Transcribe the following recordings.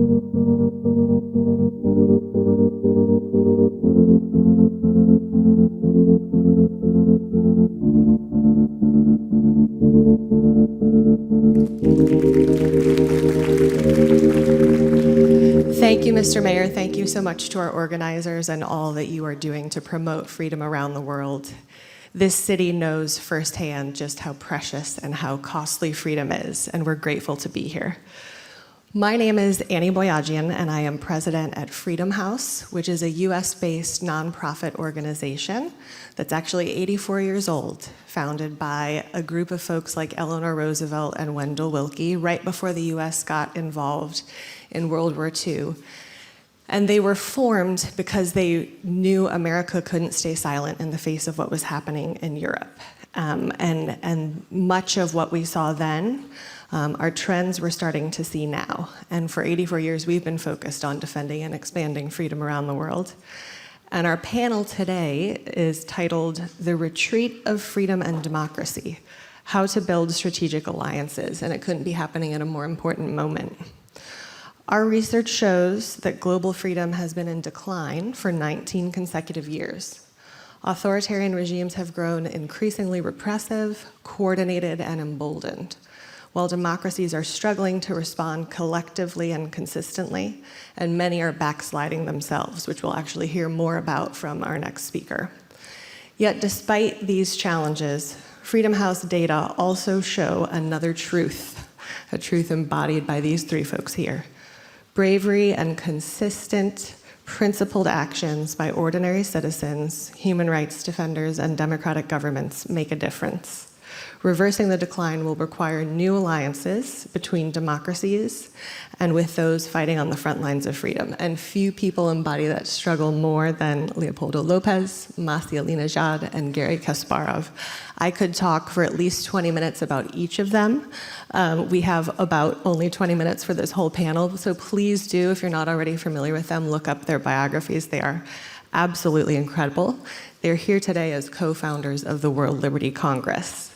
Thank you, Mr. Mayor. Thank you so much to our organizers and all that you are doing to promote freedom around the world. This city knows firsthand just how precious and how costly freedom is, and we're grateful to be here. My name is Annie Boyajian, and I am president at Freedom House, which is a US-based nonprofit organization that's actually 84 years old, founded by a group of folks like Eleanor Roosevelt and Wendell Willkie right before the US got involved in World War II. And they were formed because they knew America couldn't stay silent in the face of what was happening in Europe. And much of what we saw then are trends we're starting to see now. And for 84 years, we've been focused on defending and expanding freedom around the world. And our panel today is titled The Retreat of Freedom and Democracy, How to Build Strategic Alliances. And it couldn't be happening at a more important moment. Our research shows that global freedom has been in decline for 19 consecutive years. Authoritarian regimes have grown increasingly repressive, coordinated, and emboldened, while democracies are struggling to respond collectively and consistently, and many are backsliding themselves, which we'll actually hear more about from our next speaker. Yet despite these challenges, Freedom House data also show another truth, a truth embodied by these three folks here. Bravery and consistent, principled actions by ordinary citizens, human rights defenders, and democratic governments make a difference. Reversing the decline will require new alliances between democracies and with those fighting on the front lines of freedom. And few people embody that struggle more than Leopoldo López, Masih Alinejad, and Garry Kasparov. I could talk for at least 20 minutes about each of them. We have about only 20 minutes for this whole panel, so please do, if you're not already familiar with them, look up their biographies. They are absolutely incredible. They're here today as co-founders of the World Liberty Congress.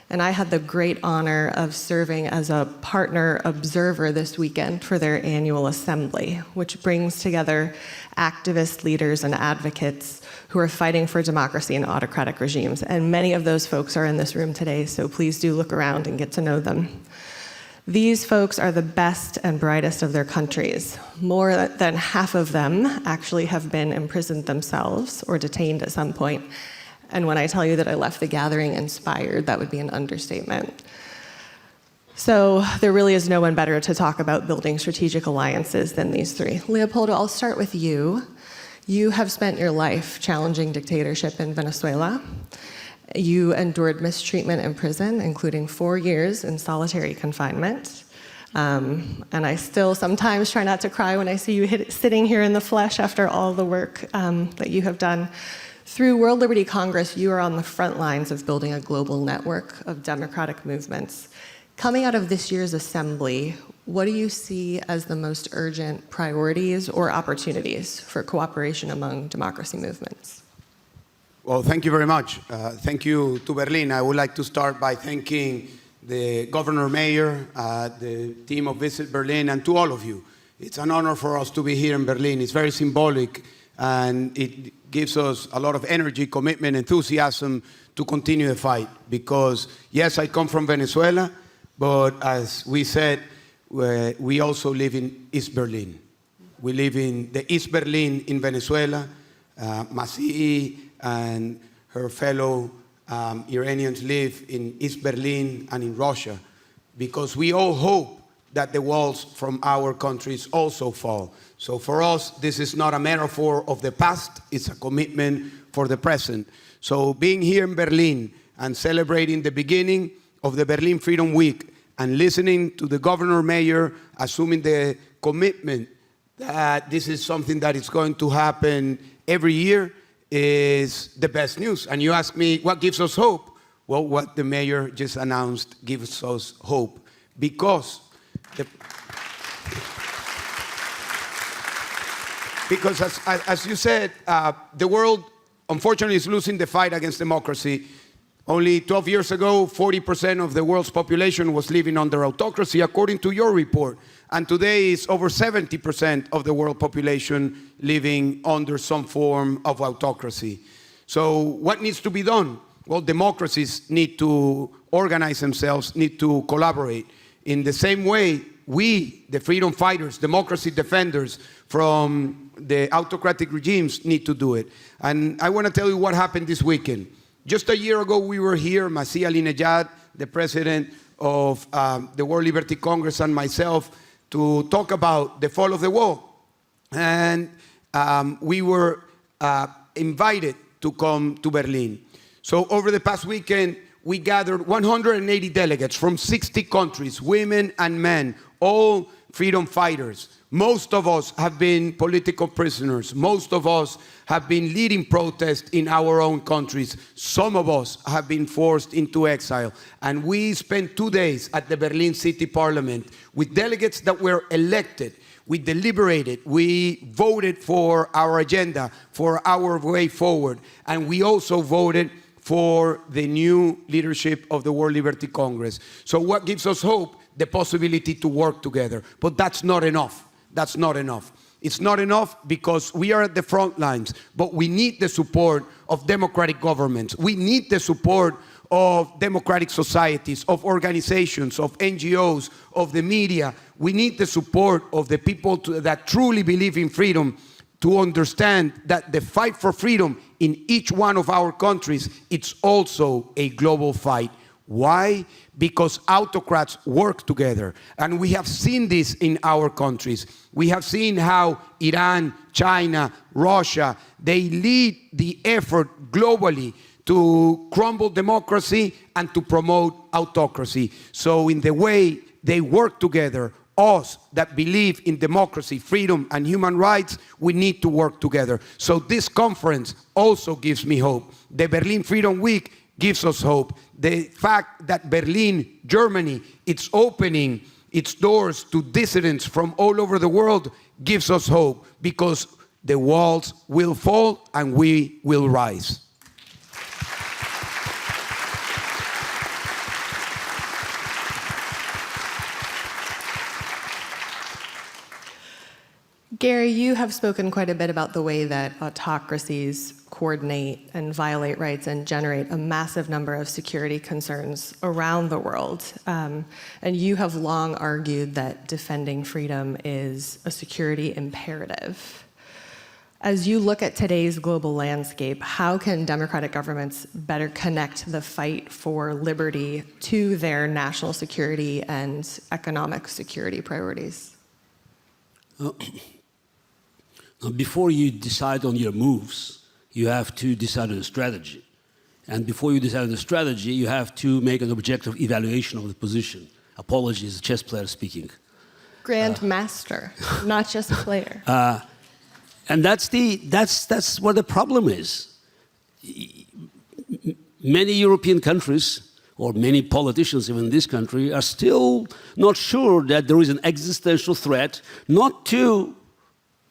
And I had the great honor of serving as a partner observer this weekend for their annual assembly, which brings together activist leaders and advocates who are fighting for democracy in autocratic regimes. And many of those folks are in this room today, so please do look around and get to know them. These folks are the best and brightest of their countries. More than half of them actually have been imprisoned themselves or detained at some point. And when I tell you that I left the gathering inspired, that would be an understatement. So there really is no one better to talk about building strategic alliances than these three. Leopoldo, I'll start with you. You have spent your life challenging dictatorship in Venezuela. You endured mistreatment in prison, including 4 years in solitary confinement. And I still sometimes try not to cry when I see you sitting here in the flesh after all the work that you have done. Through World Liberty Congress, you are on the front lines of building a global network of democratic movements. Coming out of this year's assembly, what do you see as the most urgent priorities or opportunities for cooperation among democracy movements? Well, thank you very much. Thank you to Berlin. I would like to start by thanking the Governor Mayor, the team of Visit Berlin, and to all of you. It's an honor for us to be here in Berlin. It's very symbolic, and it gives us a lot of energy, commitment, enthusiasm to continue the fight. Because, yes, I come from Venezuela, but as we said, we also live in East Berlin. We live in the East Berlin in Venezuela. Masih and her fellow Iranians live in East Berlin and in Russia, because we all hope that the walls from our countries also fall. So for us, this is not a metaphor of the past, it's a commitment for the present. So being here in Berlin and celebrating the beginning of the Berlin Freedom Week and listening to the Governor Mayor assuming the commitment that this is something that is going to happen every year is the best news. And you ask me, what gives us hope? Well, what the Mayor just announced gives us hope, because as you said, the world, unfortunately, is losing the fight against democracy. Only 12 years ago, 40% of the world's population was living under autocracy, according to your report. And today, it's over 70% of the world population living under some form of autocracy. So what needs to be done? Well, democracies need to organize themselves, need to collaborate. In the same way, we, the freedom fighters, democracy defenders from the autocratic regimes, need to do it. And I want to tell you what happened this weekend. Just a year ago, we were here, Masih Alinejad, the president of the World Liberty Congress, and myself, to talk about the fall of the wall. And we were invited to come to Berlin. So over the past weekend, we gathered 180 delegates from 60 countries, women and men, all freedom fighters. Most of us have been political prisoners. Most of us have been leading protests in our own countries. Some of us have been forced into exile. And we spent 2 days at the Berlin City Parliament with delegates that were elected. We deliberated, we voted for our agenda, for our way forward, and we also voted for the new leadership of the World Liberty Congress. So what gives us hope? The possibility to work together. But that's not enough. That's not enough. It's not enough because we are at the front lines, but we need the support of democratic governments. We need the support of democratic societies, of organizations, of NGOs, of the media. We need the support of the people that truly believe in freedom to understand that the fight for freedom in each one of our countries, it's also a global fight. Why? Because autocrats work together. And we have seen this in our countries. We have seen how Iran, China, Russia, they lead the effort globally to crumble democracy and to promote autocracy. So in the way they work together, us that believe in democracy, freedom, and human rights, we need to work together. So this conference also gives me hope. The Berlin Freedom Week gives us hope. The fact that Berlin, Germany, it's opening its doors to dissidents from all over the world gives us hope, because the walls will fall and we will rise. Garry, you have spoken quite a bit about the way that autocracies coordinate and violate rights and generate a massive number of security concerns around the world. And you have long argued that defending freedom is a security imperative. As you look at today's global landscape, how can democratic governments better connect the fight for liberty to their national security and economic security priorities? Before you decide on your moves, you have to decide on a strategy. And before you decide on the strategy, you have to make an objective evaluation of the position. Apologies, chess player speaking. Grandmaster, not just player. And that's what the problem is. Many European countries, or many politicians even in this country, are still not sure that there is an existential threat, not to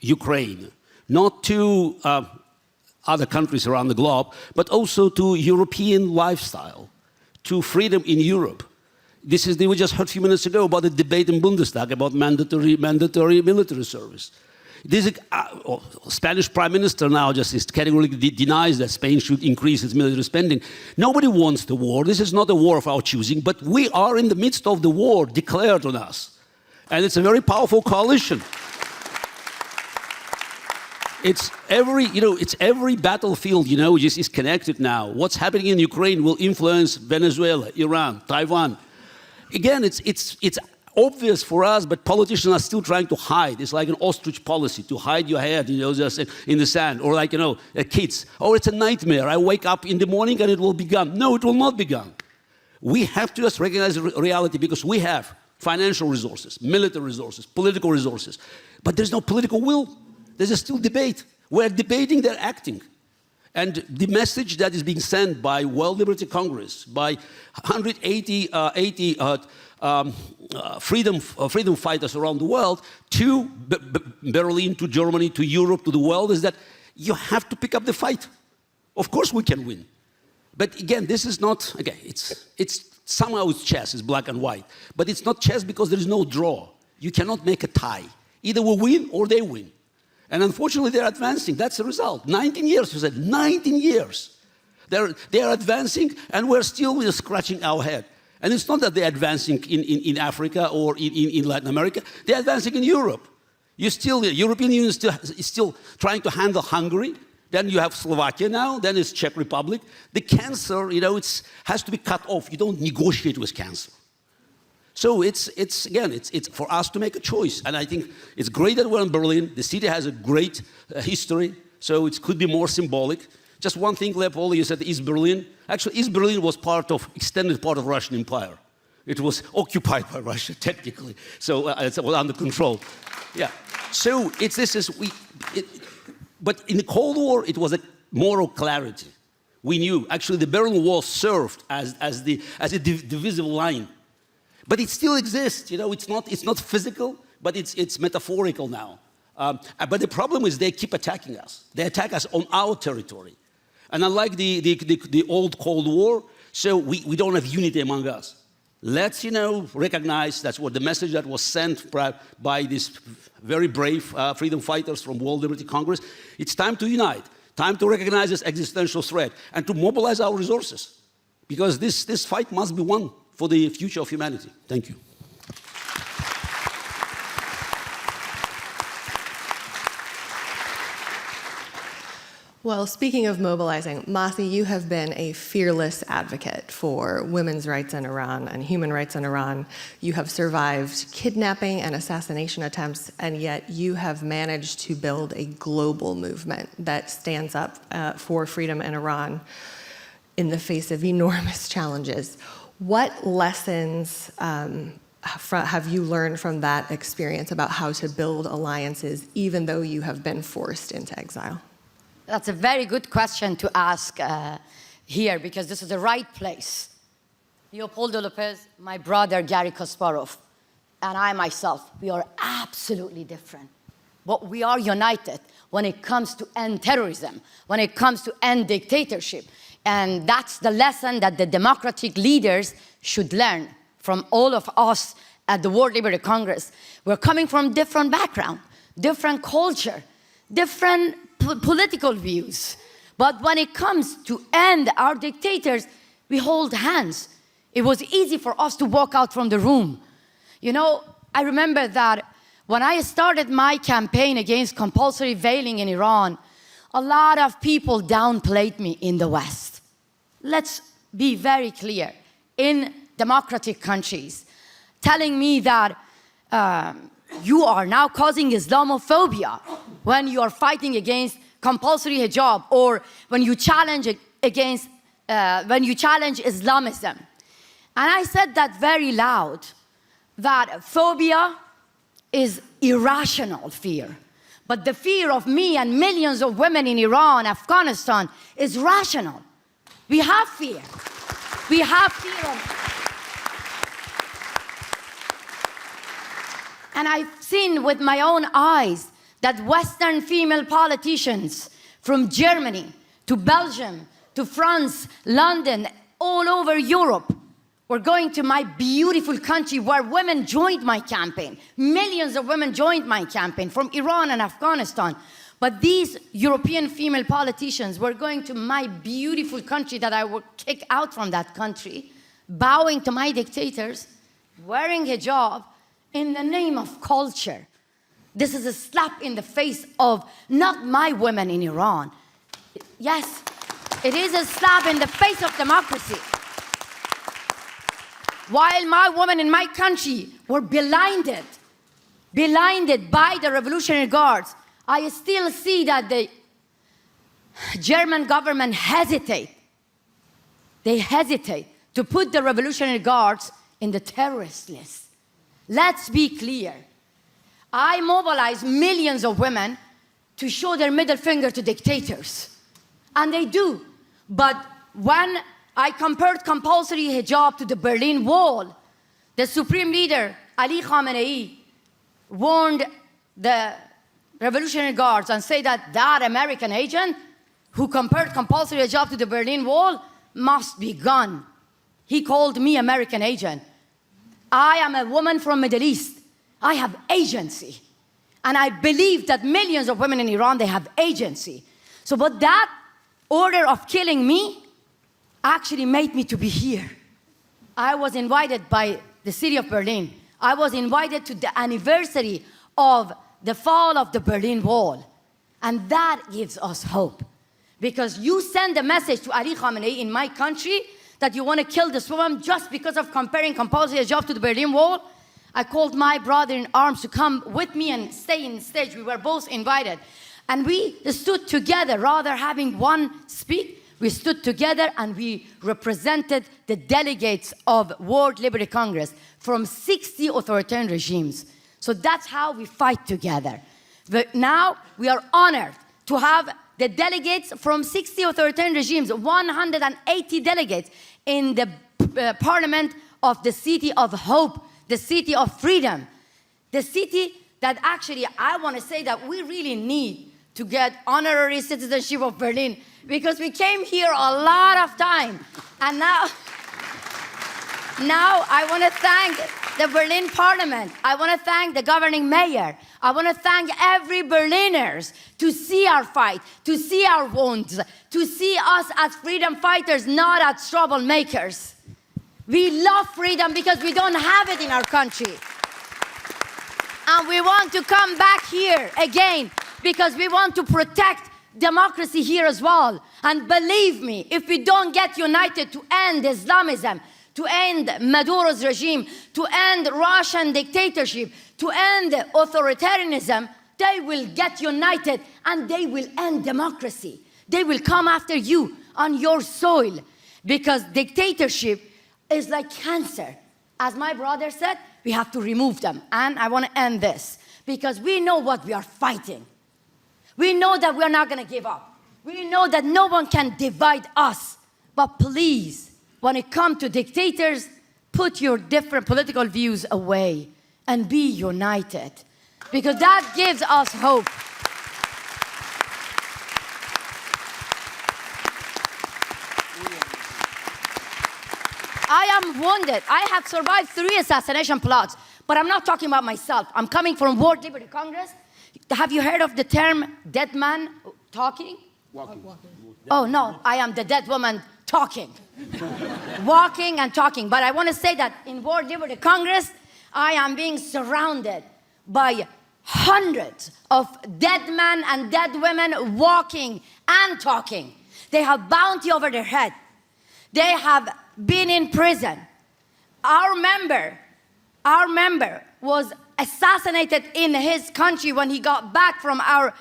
Ukraine, not to other countries around the globe, but also to European lifestyle, to freedom in Europe. We just heard a few minutes ago about the debate in Bundestag about mandatory military service. This Spanish Prime Minister now just categorically denies that Spain should increase its military spending. Nobody wants the war. This is not a war of our choosing, but we are in the midst of the war declared on us. And it's a very powerful coalition. It's every battlefield, which is connected now. What's happening in Ukraine will influence Venezuela, Iran, Taiwan. Again, it's obvious for us, but politicians are still trying to hide. It's like an ostrich policy, to hide your head, just in the sand. Or like, kids. Oh, it's a nightmare. I wake up in the morning and it will be gone. No, it will not be gone. We have to just recognize reality, because we have financial resources, military resources, political resources. But there's no political will. There's still debate. We're debating, they're acting. And the message that is being sent by World Liberty Congress, by 180 freedom fighters around the world, to Berlin, to Germany, to Europe, to the world, is that you have to pick up the fight. Of course we can win. But again, this is not, again, it's somehow it's chess, it's black and white. But it's not chess because there is no draw. You cannot make a tie. Either we win or they win. And unfortunately, they're advancing. That's the result. 19 years, you said, 19 years. They're advancing, and we're still scratching our head. And it's not that they're advancing in Africa or in Latin America. They're advancing in Europe. The European Union is still trying to handle Hungary. Then you have Slovakia now. Then it's Czech Republic. The cancer, has to be cut off. You don't negotiate with cancer. So it's for us to make a choice. And I think it's great that we're in Berlin. The city has a great history, so it could be more symbolic. Just one thing, Leopoldo, you said East Berlin. Actually, East Berlin was extended part of Russian Empire. It was occupied by Russia, technically. So it's under control. Yeah. So but in the Cold War, it was a moral clarity. We knew, actually, the Berlin Wall served as a divisible line. But it still exists, it's not physical, but it's metaphorical now. But the problem is they keep attacking us. They attack us on our territory. And unlike the old Cold War, so we don't have unity among us. Let's, recognize that's what the message that was sent by these very brave freedom fighters from World Liberty Congress. It's time to unite, time to recognize this existential threat, and to mobilize our resources. Because this fight must be won for the future of humanity. Thank you. Well, speaking of mobilizing, Masih, you have been a fearless advocate for women's rights in Iran and human rights in Iran. You have survived kidnapping and assassination attempts, and yet you have managed to build a global movement that stands up for freedom in Iran in the face of enormous challenges. What lessons have you learned from that experience about how to build alliances, even though you have been forced into exile? That's a very good question to ask here, because this is the right place. Leopoldo López, my brother Garry Kasparov, and I myself, we are absolutely different. But we are united when it comes to end terrorism, when it comes to end dictatorship. And that's the lesson that the democratic leaders should learn from all of us at the World Liberty Congress. We're coming from different background, different culture, different political views. But when it comes to end our dictators, we hold hands. It was easy for us to walk out from the room. I remember that when I started my campaign against compulsory veiling in Iran, a lot of people downplayed me in the West. Let's be very clear. In democratic countries, telling me that you are now causing Islamophobia when you are fighting against compulsory hijab, or when you challenge Islamism. And I said that very loud, that phobia is irrational fear. But the fear of me and millions of women in Iran, Afghanistan, is rational. We have fear. We have fear of. And I've seen with my own eyes that Western female politicians from Germany to Belgium to France, London, all over Europe were going to my beautiful country where women joined my campaign. Millions of women joined my campaign from Iran and Afghanistan. But these European female politicians were going to my beautiful country that I would kick out from that country, bowing to my dictators, wearing hijab, in the name of culture. This is a slap in the face of not my women in Iran. Yes, it is a slap in the face of democracy. While my women in my country were blinded by the Revolutionary Guards, I still see that the German government hesitate. They hesitate to put the Revolutionary Guards in the terrorist list. Let's be clear. I mobilize millions of women to show their middle finger to dictators. And they do. But when I compared compulsory hijab to the Berlin Wall, the Supreme Leader, Ali Khamenei, warned the Revolutionary Guards and said that American agent who compared compulsory hijab to the Berlin Wall must be gone. He called me American agent. I am a woman from Middle East. I have agency. And I believe that millions of women in Iran, they have agency. So, but that order of killing me actually made me to be here. I was invited by the city of Berlin. I was invited to the anniversary of the fall of the Berlin Wall. And that gives us hope. Because you send a message to Ali Khamenei in my country that you want to kill this woman just because of comparing compulsory hijab to the Berlin Wall. I called my brother in arms to come with me and stay in stage. We were both invited. And we stood together, rather having one speak, we stood together and we represented the delegates of World Liberty Congress from 60 authoritarian regimes. So that's how we fight together. But now we are honored to have the delegates from 60 authoritarian regimes, 180 delegates in the parliament of the city of hope, the city of freedom, the city that actually I want to say that we really need to get honorary citizenship of Berlin, because we came here a lot of time. And now I want to thank the Berlin Parliament. I want to thank the governing mayor. I want to thank every Berliners to see our fight, to see our wounds, to see us as freedom fighters, not as troublemakers. We love freedom because we don't have it in our country. And we want to come back here again because we want to protect democracy here as well. And believe me, if we don't get united to end Islamism, to end Maduro's regime, to end Russian dictatorship, to end authoritarianism, they will get united and they will end democracy. They will come after you on your soil, because dictatorship is like cancer. As my brother said, we have to remove them. And I want to end this, because we know what we are fighting. We know that we're not going to give up. We know that no one can divide us. But please, when it comes to dictators, put your different political views away and be united, because that gives us hope. I am wounded. I have survived 3 assassination plots, but I'm not talking about myself. I'm coming from World Liberty Congress. Have you heard of the term dead man talking? Walking. Oh, no, I am the dead woman talking. Walking and talking. But I want to say that in World Liberty Congress, I am being surrounded by hundreds of dead men and dead women walking and talking. They have bounty over their head. They have been in prison. Our member was assassinated in his country when he got back from our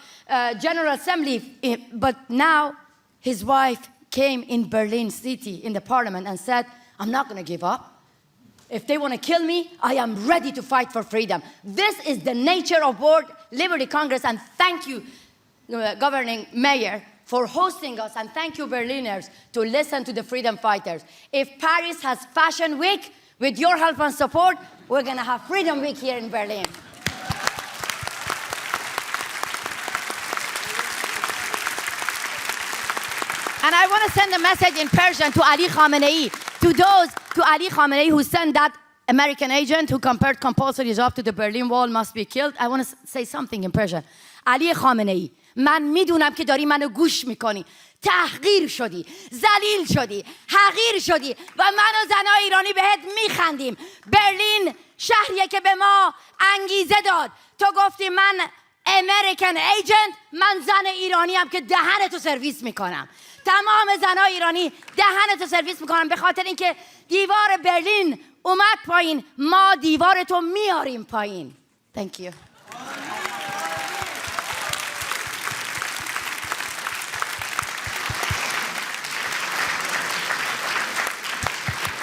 General Assembly. But now his wife came in Berlin City in the parliament and said, I'm not going to give up. If they want to kill me, I am ready to fight for freedom. This is the nature of World Liberty Congress, and thank you, governing mayor, for hosting us, and thank you, Berliners, to listen to the freedom fighters. If Paris has Fashion Week, with your help and support, we're going to have Freedom Week here in Berlin. And I want to send a message in Persian to Ali Khamenei, to Ali Khamenei who sent that American agent who compared compulsory hijab to the Berlin Wall must be killed. I want to say something in Persian. Ali Khamenei, من میدونم که داری منو گوش میکنی. تحقیر شدی، ذلیل شدی، حقیر شدی و من و زنای ایرانی بهت میخندیم. برلین شهریه که به ما انگیزه داد. تو گفتی من امریکن ایجنت، من زن ایرانی هم که دهنتو سرویس میکنم. تمام زنای ایرانی دهنتو سرویس میکنم، به خاطر اینکه دیوار برلین اومد پایین، ما دیوارتو میاریم پایین. Thank you.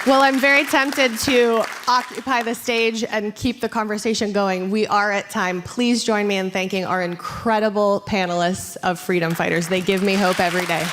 Well, I'm very tempted to occupy the stage and keep the conversation going. We are at time. Please join me in thanking our incredible panelists of freedom fighters. They give me hope every day.